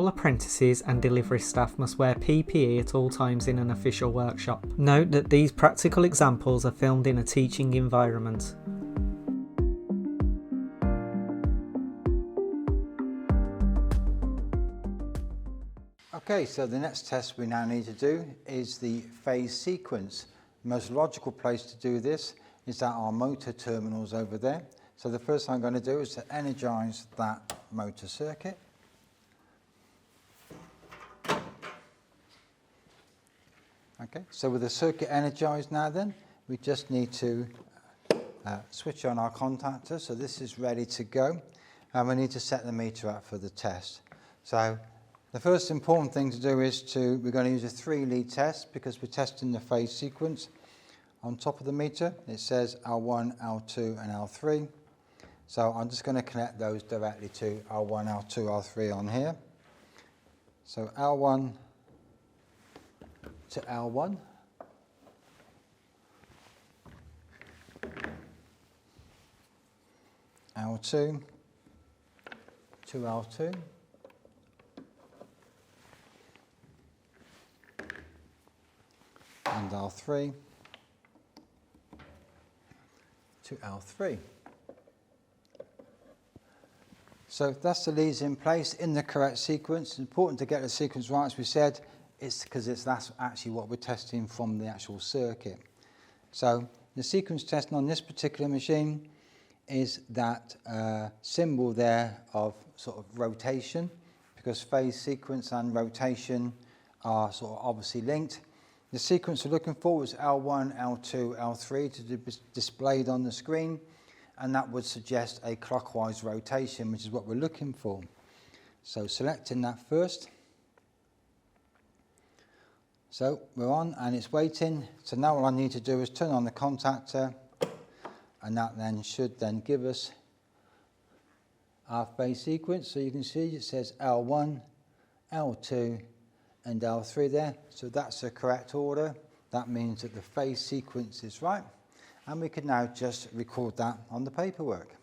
All apprentices and delivery staff must wear PPE at all times in an official workshop. Note that these practical examples are filmed in a teaching environment. Okay, so the next test we now need to do is the phase sequence. The most logical place to do this is at our motor terminals over there. So the first thing I'm going to do is to energise that motor circuit. Okay, so with the circuit energised now then, we just need to switch on our contactor. So this is ready to go, and we need to set the meter up for the test. So the first important thing to do is we're going to use a 3-lead test because we're testing the phase sequence. On top of the meter it says L1, L2 and L3. So I'm just going to connect those directly to L1, L2, L3 on here. So L1 to L1. L2 to L2. And L3 to L3. So that's the leads in place in the correct sequence. It's important to get the sequence right, as we said. It's because that's actually what we're testing from the actual circuit. So the sequence testing on this particular machine is that symbol there of sort of rotation, because phase sequence and rotation are sort of obviously linked. The sequence we're looking for was L1, L2, L3 to be displayed on the screen, and that would suggest a clockwise rotation, which is what we're looking for. So selecting that first. So we're on and it's waiting. So now all I need to do is turn on the contactor, and that then should then give us our phase sequence. So you can see it says L1, L2, and L3 there. So that's the correct order. That means that the phase sequence is right. And we can now just record that on the paperwork.